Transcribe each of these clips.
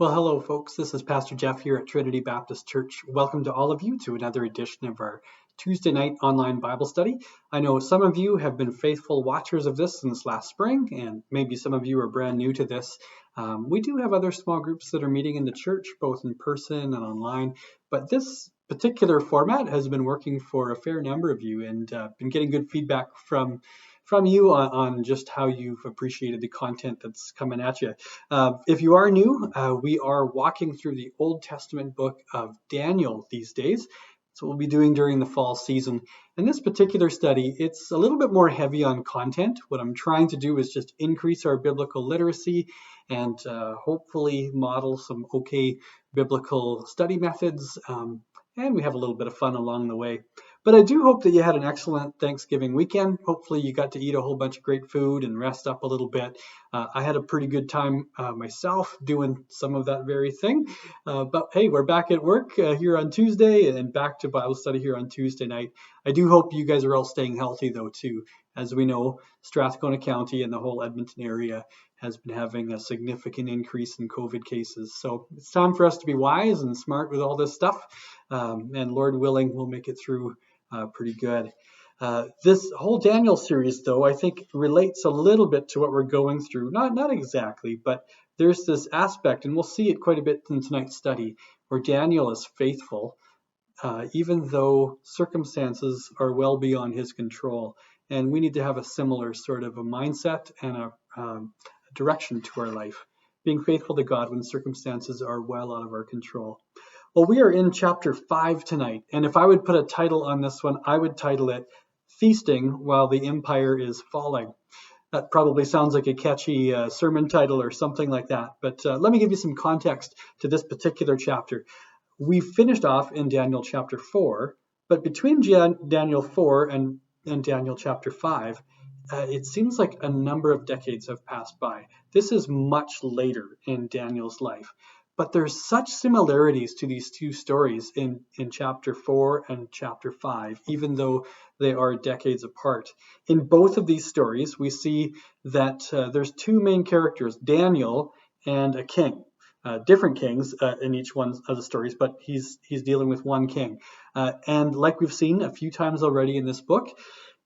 Well, hello, folks. This is Pastor Jeff here at Trinity Baptist Church. Welcome to all of you to another edition of our Tuesday night online Bible study. I know some of you have been faithful watchers of this since last spring, and maybe some of you are brand new to this. We do have other small groups that are meeting in the church, both in person and online, but this particular format has been working for a fair number of you, and been getting good feedback from you on just how you've appreciated the content that's coming at you. If you are new, we are walking through the Old Testament book of Daniel these days. That's what we'll be doing during the fall season. In this particular study, it's a little bit more heavy on content. What I'm trying to do is just increase our biblical literacy and hopefully model some okay biblical study methods. And we have a little bit of fun along the way. But I do hope that you had an excellent Thanksgiving weekend. Hopefully you got to eat a whole bunch of great food and rest up a little bit. I had a pretty good time myself doing some of that very thing. But hey, we're back at work here on Tuesday and back to Bible study here on Tuesday night. I do hope you guys are all staying healthy though too. As we know, Strathcona County and the whole Edmonton area has been having a significant increase in COVID cases. So it's time for us to be wise and smart with all this stuff. And Lord willing, we'll make it through pretty good. This whole Daniel series, though, I think relates a little bit to what we're going through. Not exactly, but there's this aspect, and we'll see it quite a bit in tonight's study, where Daniel is faithful, even though circumstances are well beyond his control. And we need to have a similar sort of a mindset and a direction to our life, being faithful to God when circumstances are well out of our control. Well, we are in chapter 5 tonight, and if I would put a title on this one, I would title it Feasting While the Empire is Falling. That probably sounds like a catchy sermon title or something like that, but let me give you some context to this particular chapter. We finished off in Daniel chapter 4, but between Daniel 4 and Daniel chapter 5, it seems like a number of decades have passed by. This is much later in Daniel's life. But there's such similarities to these two stories in chapter 4 and chapter 5, even though they are decades apart. In both of these stories, we see that there's two main characters, Daniel and a king. Different kings in each one of the stories, but he's dealing with one king. And like we've seen a few times already in this book,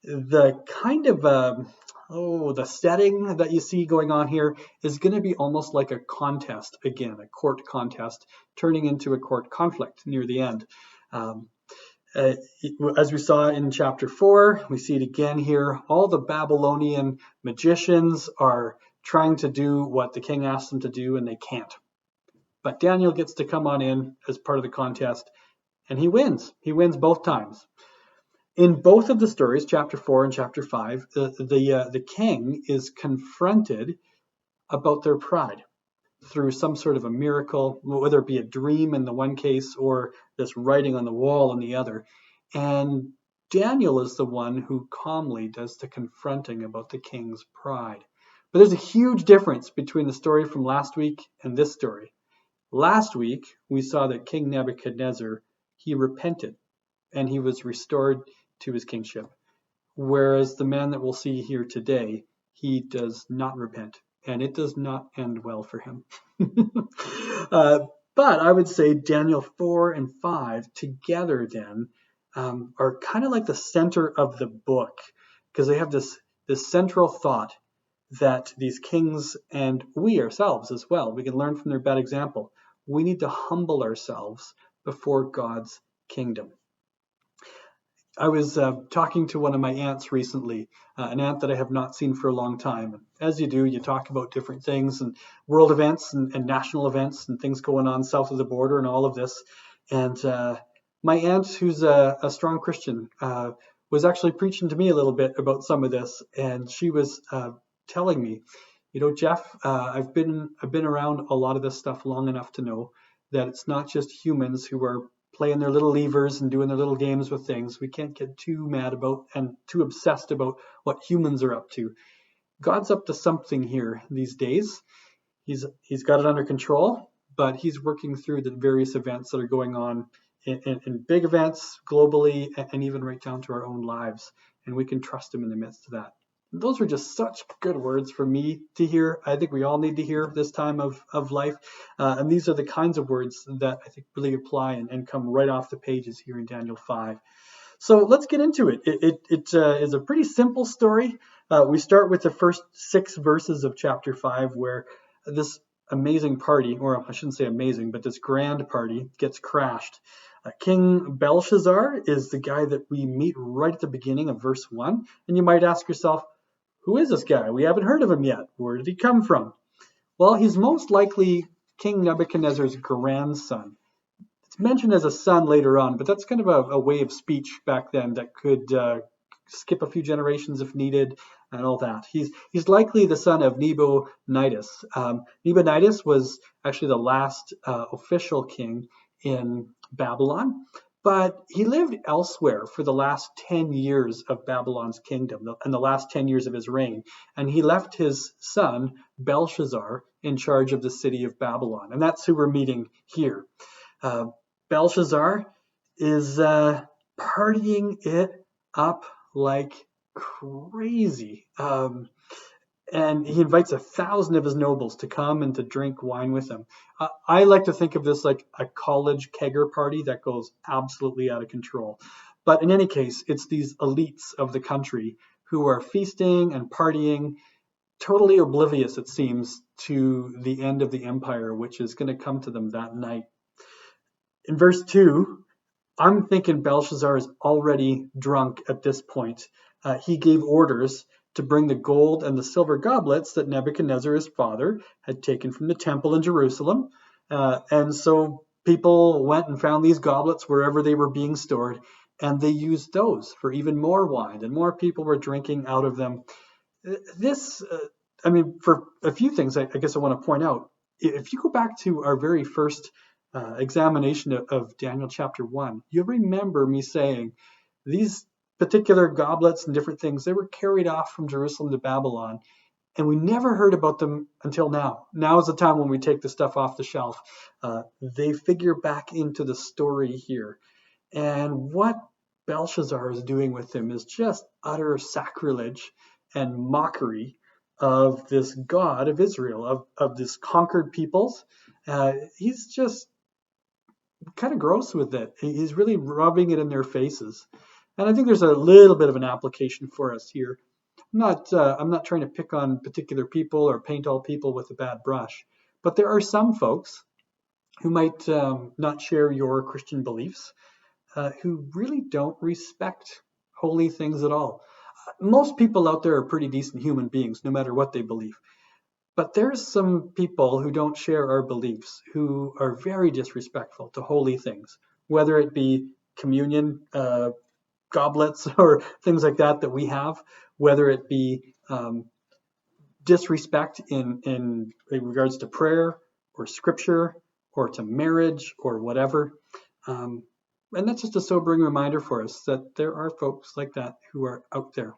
the kind of the setting that you see going on here is going to be almost like a contest again, a court contest, turning into a court conflict near the end. As we saw in chapter 4, we see it again here. All the Babylonian magicians are trying to do what the king asked them to do, and they can't. But Daniel gets to come on in as part of the contest, and he wins. He wins both times. In both of the stories, chapter 4 and chapter 5, the king is confronted about their pride through some sort of a miracle, whether it be a dream in the one case or this writing on the wall in the other. And Daniel is the one who calmly does the confronting about the king's pride. But there's a huge difference between the story from last week and this story. Last week, we saw that King Nebuchadnezzar, he repented and he was restored to his kingship. Whereas the man that we'll see here today, he does not repent, and it does not end well for him. But I would say Daniel 4 and 5 together then are kind of like the center of the book, because they have this central thought that these kings and we ourselves as well, we can learn from their bad example. We need to humble ourselves before God's kingdom. I was talking to one of my aunts recently, an aunt that I have not seen for a long time. As you do, you talk about different things and world events and national events and things going on south of the border and all of this. And my aunt, who's a strong Christian, was actually preaching to me a little bit about some of this. And she was telling me, Jeff, I've been around a lot of this stuff long enough to know that it's not just humans who are playing their little levers and doing their little games with things. We can't get too mad about and too obsessed about what humans are up to. God's up to something here these days. He's got it under control, but he's working through the various events that are going on in big events globally and even right down to our own lives. And we can trust him in the midst of that. Those are just such good words for me to hear. I think we all need to hear this time of life. And these are the kinds of words that I think really apply and come right off the pages here in Daniel 5. So let's get into it. It is a pretty simple story. We start with the first 6 verses of chapter 5, where this amazing party, or I shouldn't say amazing, but this grand party gets crashed. King Belshazzar is the guy that we meet right at the beginning of verse 1. And you might ask yourself, who is this guy? We haven't heard of him yet. Where did he come from? Well, he's most likely King Nebuchadnezzar's grandson. It's mentioned as a son later on, but that's kind of a way of speech back then that could skip a few generations if needed and all that. He's likely the son of Nabonidus. Nabonidus was actually the last official king in Babylon, but he lived elsewhere for the last 10 years of Babylon's kingdom and the last 10 years of his reign. And he left his son, Belshazzar, in charge of the city of Babylon. And that's who we're meeting here. Belshazzar is partying it up like crazy. And he invites 1,000 of his nobles to come and to drink wine with him. I like to think of this like a college kegger party that goes absolutely out of control. But in any case, it's these elites of the country who are feasting and partying, totally oblivious, it seems, to the end of the empire, which is going to come to them that night. In verse 2, I'm thinking Belshazzar is already drunk at this point. He gave orders to bring the gold and the silver goblets that Nebuchadnezzar, his father, had taken from the temple in Jerusalem. And so people went and found these goblets wherever they were being stored, and they used those for even more wine, and more people were drinking out of them. This, for a few things, I guess I want to point out. If you go back to our very first examination of Daniel chapter 1, you'll remember me saying these particular goblets and different things, they were carried off from Jerusalem to Babylon, and we never heard about them until now. Now is the time when we take the stuff off the shelf. They figure back into the story here. And what Belshazzar is doing with them is just utter sacrilege and mockery of this God of Israel, of this conquered peoples. He's just kind of gross with it. He's really rubbing it in their faces. And I think there's a little bit of an application for us here. I'm not trying to pick on particular people or paint all people with a bad brush, but there are some folks who might not share your Christian beliefs, who really don't respect holy things at all. Most people out there are pretty decent human beings, no matter what they believe. But there's some people who don't share our beliefs, who are very disrespectful to holy things, whether it be communion goblets or things like that we have, whether it be disrespect in regards to prayer or scripture or to marriage or whatever. And that's just a sobering reminder for us that there are folks like that who are out there.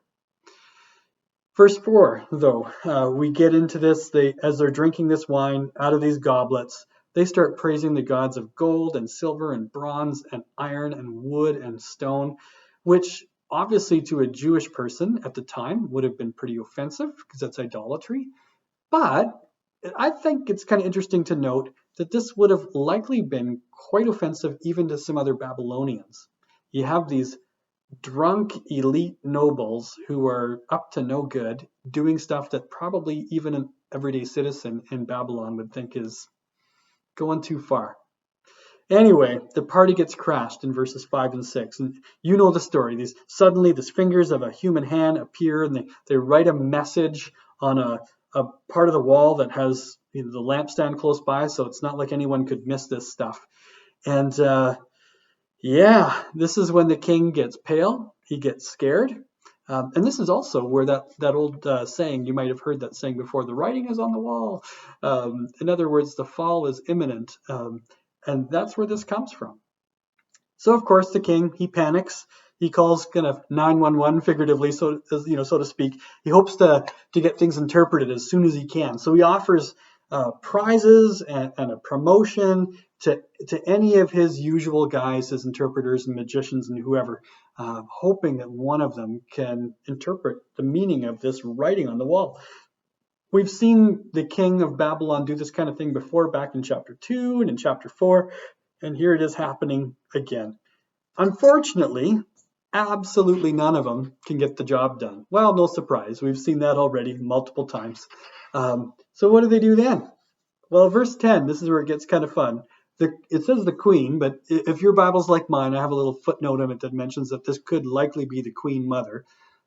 Verse 4, though, we get into this. As they're drinking this wine out of these goblets, they start praising the gods of gold and silver and bronze and iron and wood and stone, which obviously to a Jewish person at the time would have been pretty offensive because that's idolatry. But I think it's kind of interesting to note that this would have likely been quite offensive even to some other Babylonians. You have these drunk elite nobles who are up to no good, doing stuff that probably even an everyday citizen in Babylon would think is going too far. Anyway, the party gets crashed in verses 5 and 6. And you know the story. Suddenly, these fingers of a human hand appear, and they write a message on a part of the wall that has the lampstand close by, so it's not like anyone could miss this stuff. And this is when the king gets pale. He gets scared. And this is also where that old saying, you might have heard that saying before, the writing is on the wall. In other words, the fall is imminent. And that's where this comes from. So, of course, the king, he panics. He calls kind of 911 figuratively, so to speak. He hopes to get things interpreted as soon as he can. So he offers prizes and a promotion to any of his usual guys, his interpreters and magicians and whoever, hoping that one of them can interpret the meaning of this writing on the wall. We've seen the king of Babylon do this kind of thing before, back in chapter 2 and in chapter 4, and here it is happening again. Unfortunately, absolutely none of them can get the job done. Well, no surprise. We've seen that already multiple times. So what do they do then? Well, verse 10, this is where it gets kind of fun. It says the queen, but if your Bible's like mine, I have a little footnote in it that mentions that this could likely be the queen mother.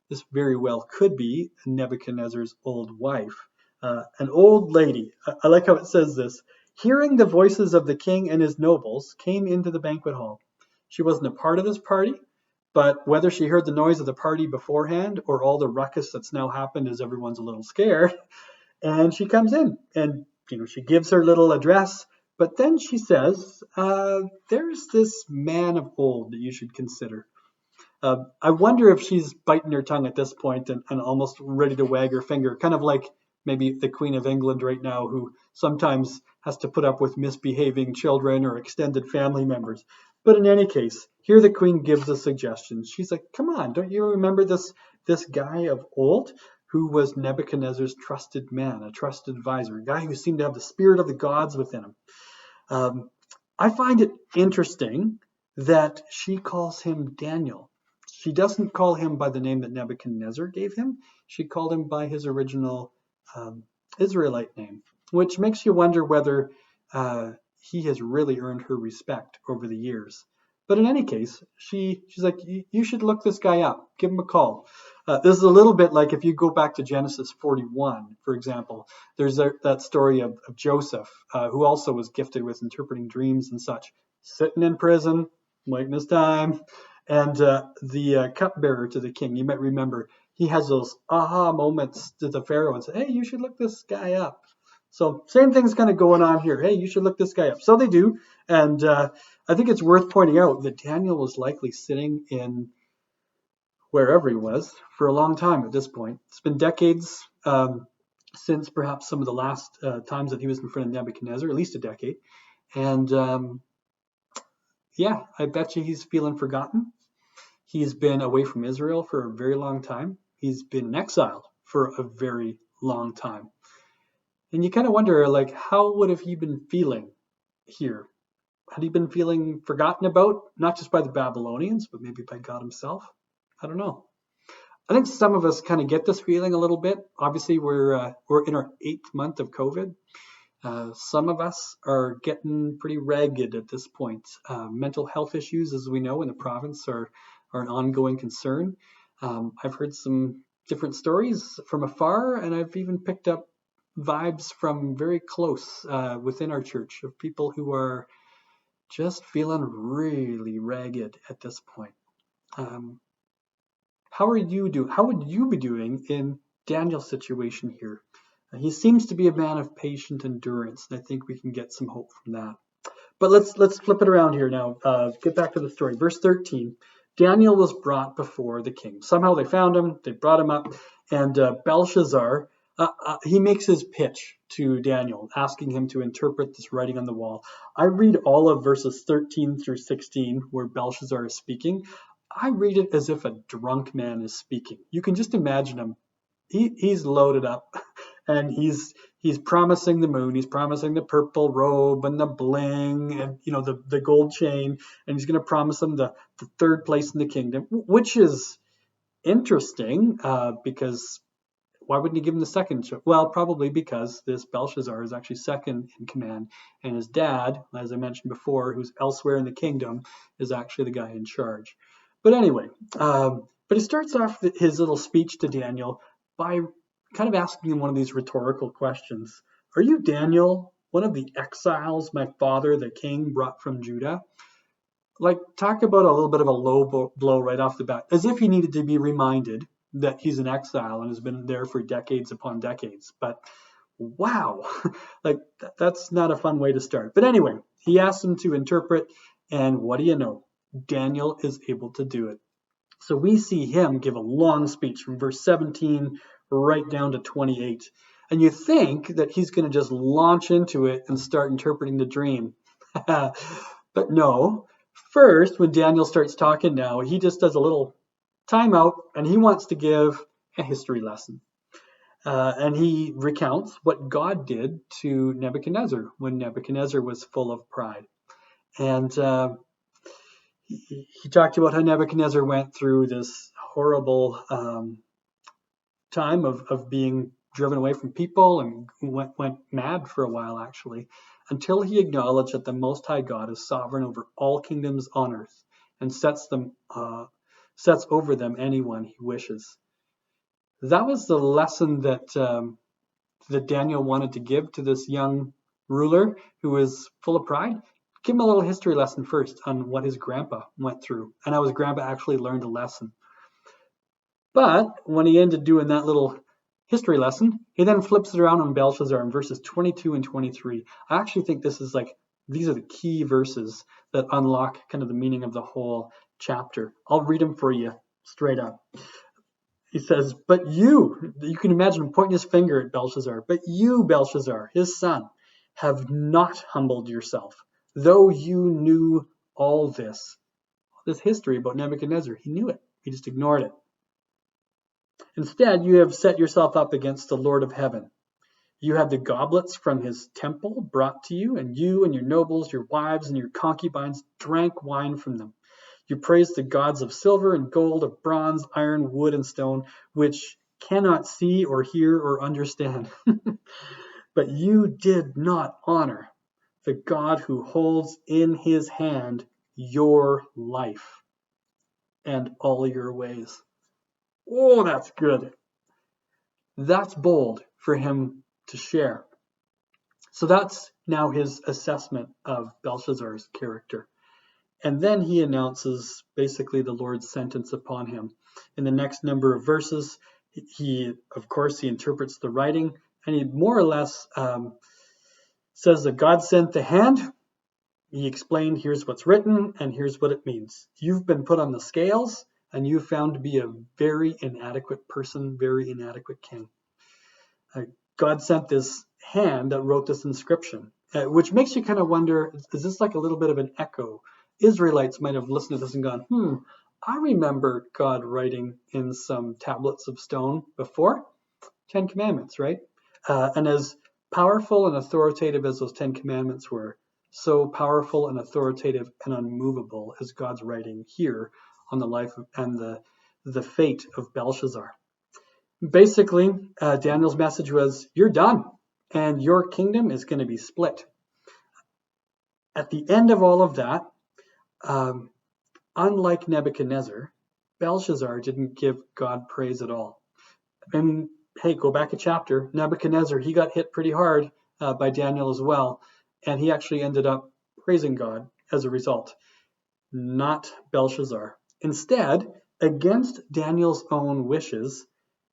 This very well could be Nebuchadnezzar's old wife, an old lady. I like how it says this. Hearing the voices of the king and his nobles, came into the banquet hall. She wasn't a part of this party, but whether she heard the noise of the party beforehand or all the ruckus that's now happened as everyone's a little scared, and she comes in and she gives her little address, but then she says, there's this man of old that you should consider. I wonder if she's biting her tongue at this point and almost ready to wag her finger, kind of like maybe the Queen of England right now, who sometimes has to put up with misbehaving children or extended family members. But in any case, here the Queen gives a suggestion. She's like, come on, don't you remember this guy of old who was Nebuchadnezzar's trusted man, a trusted advisor, a guy who seemed to have the spirit of the gods within him? I find it interesting that she calls him Daniel. She doesn't call him by the name that Nebuchadnezzar gave him. She called him by his original Israelite name, which makes you wonder whether he has really earned her respect over the years. But in any case, she's like, you should look this guy up. Give him a call. This is a little bit like if you go back to Genesis 41, for example. There's that story of Joseph, who also was gifted with interpreting dreams and such, sitting in prison, waiting his time. And the cupbearer to the king, you might remember, he has those aha moments to the Pharaoh and say, hey, you should look this guy up. So same thing's kind of going on here. Hey, you should look this guy up. So they do. And I think it's worth pointing out that Daniel was likely sitting in wherever he was for a long time at this point. It's been decades since perhaps some of the last times that he was in front of Nebuchadnezzar, at least a decade. And yeah, I bet you he's feeling forgotten. He's been away from Israel for a very long time. He's been in exile for a very long time. And you kind of wonder, like, how would have he been feeling here? Had he been feeling forgotten about, not just by the Babylonians, but maybe by God himself? I don't know. I think some of us kind of get this feeling a little bit. Obviously, we're in our 8th month of COVID. Some of us are getting pretty ragged at this point. Mental health issues, as we know, in the province are an ongoing concern. I've heard some different stories from afar, and I've even picked up vibes from very close within our church of people who are just feeling really ragged at this point. How are you doing? How would you be doing in Daniel's situation here? He seems to be a man of patient endurance, and I think we can get some hope from that. But let's flip it around here now. Get back to the story. Verse 13. Daniel was brought before the king. Somehow they found him, they brought him up, and Belshazzar, he makes his pitch to Daniel, asking him to interpret this writing on the wall. I read all of verses 13 through 16 where Belshazzar is speaking. I read it as if a drunk man is speaking. You can just imagine him. He's loaded up, and he's promising the moon, he's promising the purple robe and the bling and the gold chain, and he's going to promise them the 3rd place in the kingdom, which is interesting because why wouldn't he give him the 2nd? Well, probably because this Belshazzar is actually 2nd in command, and his dad, as I mentioned before, who's elsewhere in the kingdom, is actually the guy in charge. But anyway, but he starts off his little speech to Daniel by kind of asking him one of these rhetorical questions. Are you Daniel, one of the exiles my father, the king, brought from Judah? Like, talk about a little bit of a low blow right off the bat, as if he needed to be reminded that he's an exile and has been there for decades upon decades. But wow, like that's not a fun way to start. But anyway, he asks him to interpret, and what do you know? Daniel is able to do it. So we see him give a long speech from verse 17 right down to 28. And you think that he's going to just launch into it and start interpreting the dream. But no. First, when Daniel starts talking now, he just does a little timeout and he wants to give a history lesson. And he recounts what God did to Nebuchadnezzar when Nebuchadnezzar was full of pride. And he talked about how Nebuchadnezzar went through this horrible time of being driven away from people and went mad for a while, actually, until he acknowledged that the Most High God is sovereign over all kingdoms on earth and sets over them anyone he wishes. That was the lesson that Daniel wanted to give to this young ruler who was full of pride. Give him a little history lesson first on what his grandpa went through and how his grandpa actually learned a lesson. But when he ended doing that little history lesson, he then flips it around on Belshazzar in verses 22 and 23. I actually think these are the key verses that unlock kind of the meaning of the whole chapter. I'll read them for you straight up. He says, but you can imagine him pointing his finger at Belshazzar, but you, Belshazzar, his son, have not humbled yourself, though you knew all this history about Nebuchadnezzar. He knew it. He just ignored it. Instead, you have set yourself up against the Lord of heaven. You had the goblets from his temple brought to you, and you and your nobles, your wives, and your concubines drank wine from them. You praised the gods of silver and gold, of bronze, iron, wood, and stone, which cannot see or hear or understand. But you did not honor the God who holds in his hand your life and all your ways. Oh, that's good. That's bold for him to share. So that's now his assessment of Belshazzar's character. And then he announces basically the Lord's sentence upon him. In the next number of verses, he interprets the writing, and he more or less says that God sent the hand. He explained, here's what's written, and here's what it means. You've been put on the scales, and you've found to be a very inadequate person, very inadequate king. God sent this hand that wrote this inscription, which makes you kind of wonder, is this like a little bit of an echo? Israelites might have listened to this and gone, I remember God writing in some tablets of stone before. 10 Commandments, right? And as powerful and authoritative as those 10 Commandments were, so powerful and authoritative and unmovable is God's writing here on the life and the fate of Belshazzar. Basically, Daniel's message was, you're done, and your kingdom is going to be split. At the end of all of that, unlike Nebuchadnezzar, Belshazzar didn't give God praise at all. And hey, go back a chapter. Nebuchadnezzar, he got hit pretty hard by Daniel as well, and he actually ended up praising God as a result. Not Belshazzar. Instead, against Daniel's own wishes,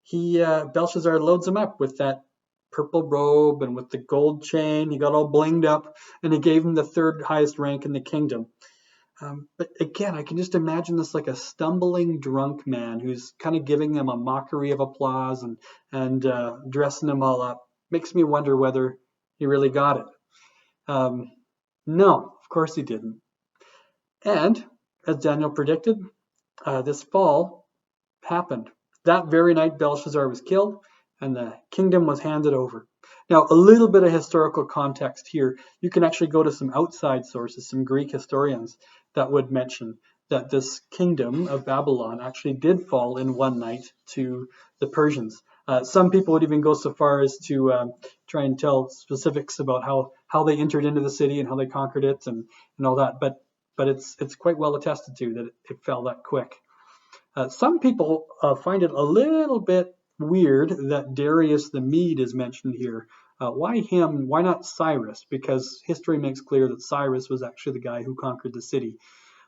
Belshazzar loads him up with that purple robe and with the gold chain. He got all blinged up, and he gave him the third highest rank in the kingdom. But again, I can just imagine this like a stumbling drunk man who's kind of giving them a mockery of applause and dressing them all up. Makes me wonder whether he really got it. No, of course he didn't. And as Daniel predicted, this fall happened. That very night, Belshazzar was killed, and the kingdom was handed over. Now, a little bit of historical context here. You can actually go to some outside sources, some Greek historians, that would mention that this kingdom of Babylon actually did fall in one night to the Persians. Some people would even go so far as to try and tell specifics about how they entered into the city and how they conquered it and all that. But it's quite well attested to that it fell that quick. Some people find it a little bit weird that Darius the Mede is mentioned here. Why him? Why not Cyrus? Because history makes clear that Cyrus was actually the guy who conquered the city.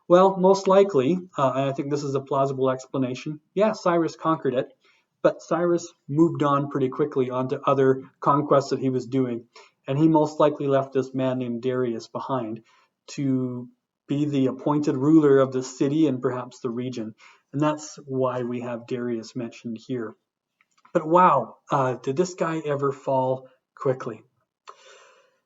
Well, most likely, and I think this is a plausible explanation, yeah, Cyrus conquered it, but Cyrus moved on pretty quickly onto other conquests that he was doing, and he most likely left this man named Darius behind to be the appointed ruler of the city and perhaps the region. And that's why we have Darius mentioned here. But wow, did this guy ever fall quickly.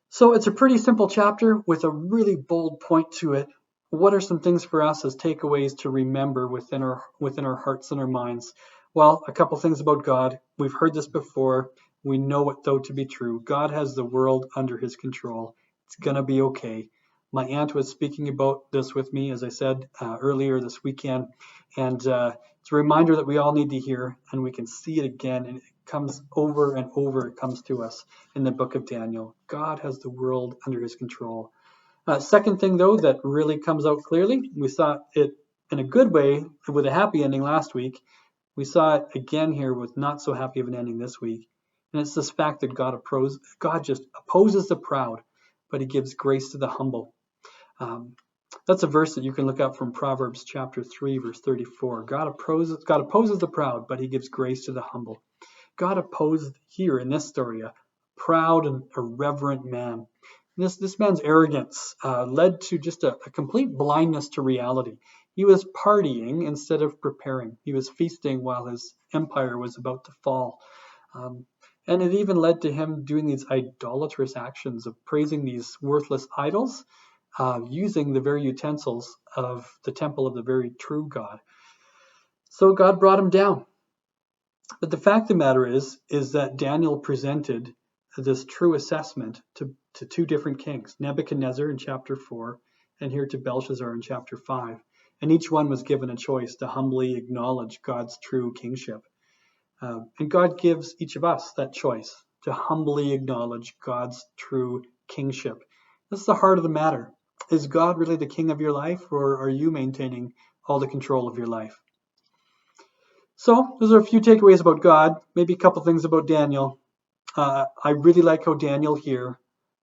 So it's a pretty simple chapter with a really bold point to it. What are some things for us as takeaways to remember within our hearts and our minds? Well, a couple things about God. We've heard this before. We know it though to be true. God has the world under his control. It's going to be okay. My aunt was speaking about this with me, as I said earlier this weekend, and it's a reminder that we all need to hear, and we can see it again, and it comes over and over. It comes to us in the book of Daniel. God has the world under his control. Second thing, though, that really comes out clearly, we saw it in a good way with a happy ending last week. We saw it again here with not so happy of an ending this week. And it's this fact that God just opposes the proud, but he gives grace to the humble. That's a verse that you can look up from Proverbs chapter 3, verse 34. God opposes the proud, but he gives grace to the humble. God opposed here in this story a proud and irreverent man. This man's arrogance led to just a complete blindness to reality. He was partying instead of preparing. He was feasting while his empire was about to fall. And it even led to him doing these idolatrous actions of praising these worthless idols, using the very utensils of the temple of the very true God. So God brought him down. But the fact of the matter is that Daniel presented this true assessment to two different kings, Nebuchadnezzar in chapter 4, and here to Belshazzar in chapter 5. And each one was given a choice to humbly acknowledge God's true kingship. And God gives each of us that choice to humbly acknowledge God's true kingship. This is the heart of the matter. Is God really the king of your life, or are you maintaining all the control of your life? So those are a few takeaways about God, maybe a couple things about Daniel. I really like how Daniel here,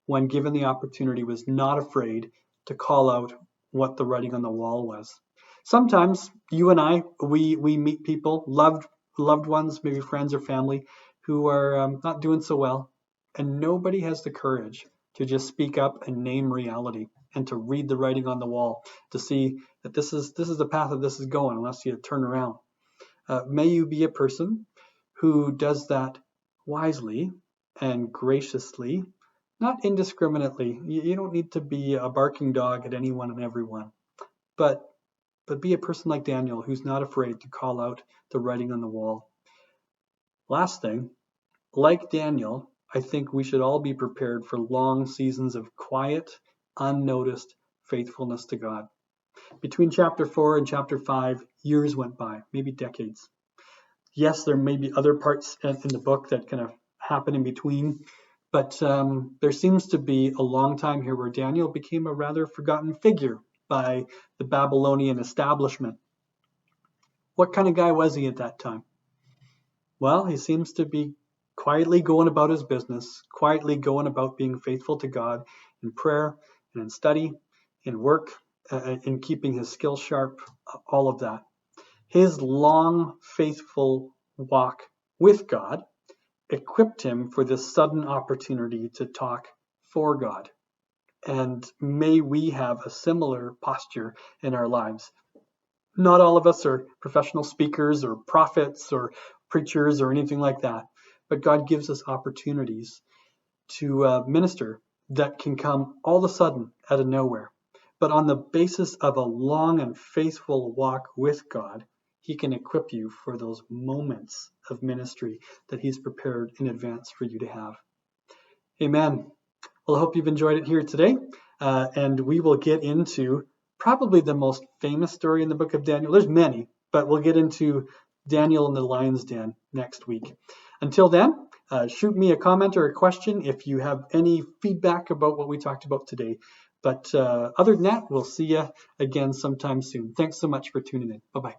when given the opportunity, was not afraid to call out what the writing on the wall was. Sometimes you and I, we meet people, loved ones, maybe friends or family, who are not doing so well, and nobody has the courage to just speak up and name reality and to read the writing on the wall to see that this is the path that this is going, unless you turn around. May you be a person who does that wisely and graciously, not indiscriminately. You don't need to be a barking dog at anyone and everyone, but be a person like Daniel who's not afraid to call out the writing on the wall. Last thing, like Daniel, I think we should all be prepared for long seasons of quiet, unnoticed faithfulness to God. Between chapter 4 and chapter 5, years went by, maybe decades. Yes, there may be other parts in the book that kind of happen in between, but there seems to be a long time here where Daniel became a rather forgotten figure by the Babylonian establishment. What kind of guy was he at that time? Well, he seems to be quietly going about his business, quietly going about being faithful to God in prayer and in study, in work, in keeping his skills sharp, all of that. His long, faithful walk with God equipped him for this sudden opportunity to talk for God. And may we have a similar posture in our lives. Not all of us are professional speakers or prophets or preachers or anything like that, but God gives us opportunities to minister that can come all of a sudden out of nowhere. But on the basis of a long and faithful walk with God, he can equip you for those moments of ministry that he's prepared in advance for you to have. Amen. Well, I hope you've enjoyed it here today. And we will get into probably the most famous story in the book of Daniel. There's many, but we'll get into Daniel in the lion's den next week. Until then, shoot me a comment or a question if you have any feedback about what we talked about today. But other than that, we'll see you again sometime soon. Thanks so much for tuning in. Bye-bye.